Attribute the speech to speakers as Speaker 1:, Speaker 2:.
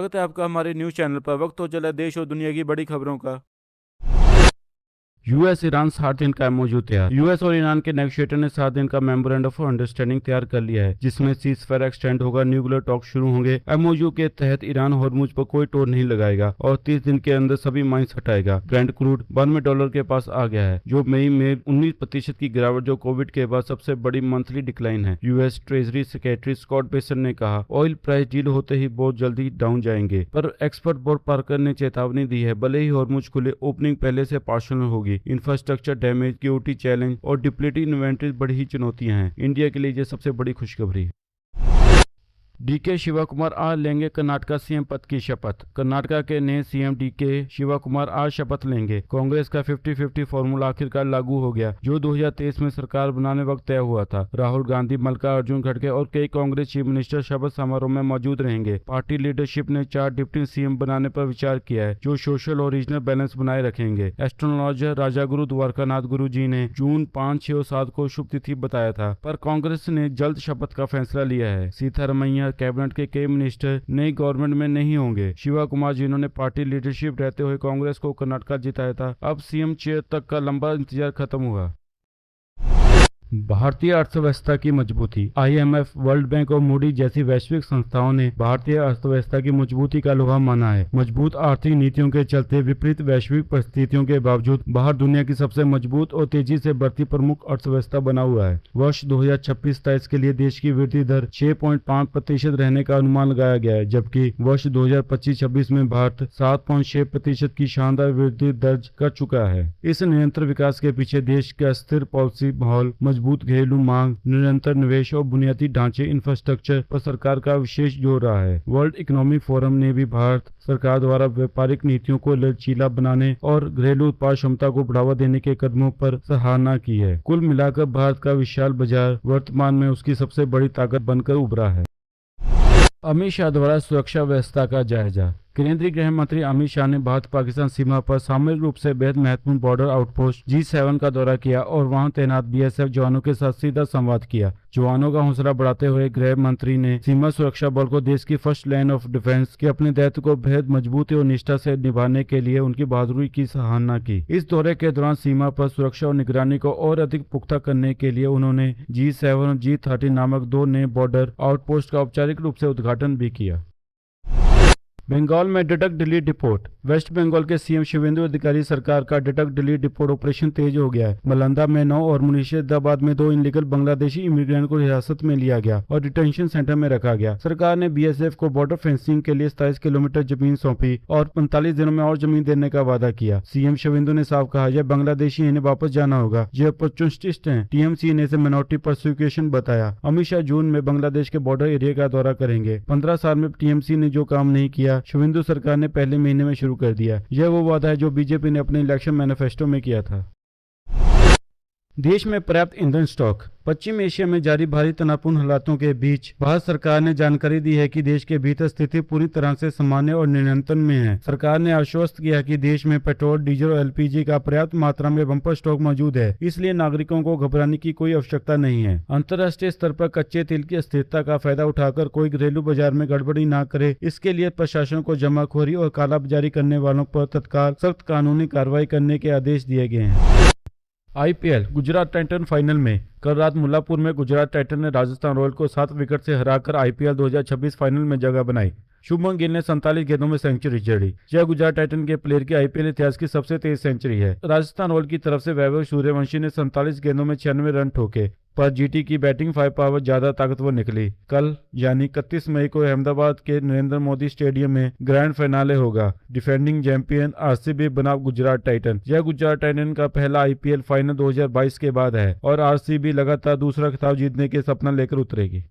Speaker 1: स्वागत है आपका हमारे न्यूज चैनल पर। वक्त हो चला देश और दुनिया की बड़ी खबरों का। यूएस ईरान 7 दिन का एमओयू तैयार। यूएस और ईरान के नेगोशिएटर ने 7 दिन का मेमोरेंडम ऑफ अंडरस्टैंडिंग तैयार कर लिया है, जिसमें सीजफायर एक्सटेंड होगा, न्यूक्लियर टॉक शुरू होंगे। एमओयू के तहत ईरान होर्मुज पर कोई टोल नहीं लगाएगा और 30 दिन के अंदर सभी माइंस हटाएगा। ब्रेंट क्रूड $92 के पास आ गया है, जो मई में 19% की गिरावट, जो कोविड के बाद सबसे बड़ी मंथली डिक्लाइन है। यूएस ट्रेजरी सेक्रेटरी स्कॉट बेसन ने कहा, ऑयल प्राइस डील होते ही बहुत जल्दी डाउन जाएंगे, पर एक्सपर्ट बोर्ड पार्कर ने चेतावनी दी है, भले ही होर्मुज खुले, ओपनिंग पहले से पार्शल होगी। इंफ्रास्ट्रक्चर डैमेज, सिक्योरिटी चैलेंज और डिप्लीटेड इन्वेंटरी बड़ी ही चुनौतियां हैं। इंडिया के लिए ये सबसे बड़ी खुशखबरी है। डीके शिवा कुमार आज लेंगे कर्नाटका सीएम पद की शपथ। कर्नाटका के नए सीएम डीके शिवा कुमार आज शपथ लेंगे। कांग्रेस का 50-50 फॉर्मूला आखिरकार लागू हो गया, जो 2023 में सरकार बनाने वक्त तय हुआ था। राहुल गांधी, मल्लिकार्जुन खड़गे और कई कांग्रेस चीफ मिनिस्टर शपथ समारोह में मौजूद रहेंगे। पार्टी लीडरशिप ने 4 डिप्टी सीएम बनाने पर विचार किया है, जो सोशल और रीजनल बैलेंस बनाए रखेंगे। एस्ट्रोलॉजर राजागुरु द्वारकानाथ गुरु जी ने जून 5, 6 और 7 को शुभ तिथि बताया था, पर कांग्रेस ने जल्द शपथ का फैसला लिया है। सीतारमैया कैबिनेट के कई मिनिस्टर नई गवर्नमेंट में नहीं होंगे। शिवा कुमार, जिन्होंने पार्टी लीडरशिप रहते हुए कांग्रेस को कर्नाटक जिताया था, अब सीएम चेयर तक का लंबा इंतजार खत्म हुआ। भारतीय अर्थव्यवस्था की मजबूती। आईएमएफ, वर्ल्ड बैंक और मूडी जैसी वैश्विक संस्थाओं ने भारतीय अर्थव्यवस्था की मजबूती का लोहा माना है। मजबूत आर्थिक नीतियों के चलते विपरीत वैश्विक परिस्थितियों के बावजूद भारत दुनिया की सबसे मजबूत और तेजी से बढ़ती प्रमुख अर्थव्यवस्था बना हुआ है। वर्ष 2026-27 के लिए देश की वृद्धि दर 6.5% रहने का अनुमान लगाया गया है, जबकि वर्ष 2025-26 में भारत 7.6% की शानदार वृद्धि दर्ज कर चुका है। इस निरंतर विकास के पीछे देश का स्थिर पॉलिसी माहौल, मजबूत घरेलू मांग, निरंतर निवेश और बुनियादी ढांचे इंफ्रास्ट्रक्चर पर सरकार का विशेष जोर रहा है। वर्ल्ड इकोनॉमिक फोरम ने भी भारत सरकार द्वारा व्यापारिक नीतियों को लचीला बनाने और घरेलू उत्पाद क्षमता को बढ़ावा देने के कदमों पर सराहना की है। कुल मिलाकर भारत का विशाल बाजार वर्तमान में उसकी सबसे बड़ी ताकत बनकर उभरा है। अमित शाह द्वारा सुरक्षा व्यवस्था का जायजा। केंद्रीय गृह मंत्री अमित शाह ने भारत पाकिस्तान सीमा पर सामूहिक रूप से बेहद महत्वपूर्ण बॉर्डर आउटपोस्ट G7 का दौरा किया और वहां तैनात बीएसएफ जवानों के साथ सीधा संवाद किया। जवानों का हौसला बढ़ाते हुए गृह मंत्री ने सीमा सुरक्षा बल को देश की फर्स्ट लाइन ऑफ डिफेंस के अपने दायित्व को बेहद मजबूती और निष्ठा से निभाने के लिए उनकी बहादुरी की सराहना की। इस दौरे के दौरान सीमा पर सुरक्षा और निगरानी को और अधिक पुख्ता करने के लिए उन्होंने G7 और G30 नामक 2 नए बॉर्डर आउटपोस्ट का औपचारिक रूप से उद्घाटन भी किया। बंगाल में detect delete report. West Bengal के सीएम शिवेंदु अधिकारी सरकार का डिटेक्ट डिलीट रिपोर्ट ऑपरेशन तेज हो गया है। मलंदा में 9 और मुर्शिदाबाद में 2 इनलीगल बांग्लादेशी इमिग्रेंट को हिरासत में लिया गया और डिटेंशन सेंटर में रखा गया। सरकार ने बीएसएफ को बॉर्डर फेंसिंग के लिए 27 किलोमीटर जमीन सौंपी और 45 दिनों में और जमीन देने का वादा किया। सीएम शिवेंदु ने साफ कहा, यह बांग्लादेशी इन्हें वापस जाना होगा, ये अपॉर्चुनिस्टिस्ट हैं। टीएमसी ने इसे माइनॉरिटी परसिक्यूशन बताया। अमित शाह जून में बांग्लादेश के बॉर्डर एरिया का दौरा करेंगे। 15 साल में टीएमसी ने जो काम नहीं किया, शिवेंदु सरकार ने पहले महीने में शुरू कर दिया। यह वो वादा है जो बीजेपी ने अपने इलेक्शन मैनिफेस्टो में किया था। देश में पर्याप्त ईंधन स्टॉक। पश्चिम एशिया में जारी भारी तनावपूर्ण हालातों के बीच भारत सरकार ने जानकारी दी है कि देश के भीतर स्थिति पूरी तरह से सामान्य और नियंत्रण में है। सरकार ने आश्वस्त किया कि देश में पेट्रोल, डीजल और एलपीजी का पर्याप्त मात्रा में बम्पर स्टॉक मौजूद है, इसलिए नागरिकों को घबराने की कोई आवश्यकता नहीं है। अंतर्राष्ट्रीय स्तर पर कच्चे तेल की अस्थिरता का फायदा उठाकर कोई घरेलू बाजार में गड़बड़ी न करे, इसके लिए प्रशासन को जमाखोरी और कालाबाजारी करने वालों पर तत्काल सख्त कानूनी कार्रवाई करने के आदेश दिए गए हैं। आईपीएल गुजरात टाइटन फाइनल में। कल रात मुल्लापुर में गुजरात टाइटन ने राजस्थान रॉयल को 7 विकेट से हराकर आईपीएल 2026 फाइनल में जगह बनाई। शुभमन गिल ने 47 गेंदों में सेंचुरी जड़ी। यह गुजरात टाइटन के प्लेयर की आईपीएल इतिहास की सबसे तेज सेंचुरी है। राजस्थान रॉयल की तरफ से वैभव सूर्यवंशी ने 47 गेंदों में 96 रन ठोके, पर जीटी की बैटिंग फायर पावर ज्यादा ताकतवर निकली। कल यानी 31 मई को अहमदाबाद के नरेंद्र मोदी स्टेडियम में ग्रैंड फाइनाले होगा। डिफेंडिंग चैंपियन आरसीबी बना गुजरात टाइटन। यह गुजरात टाइटन का पहला आईपीएल फाइनल 2022 के बाद है और आरसीबी लगातार दूसरा खिताब जीतने के सपना लेकर उतरेगी।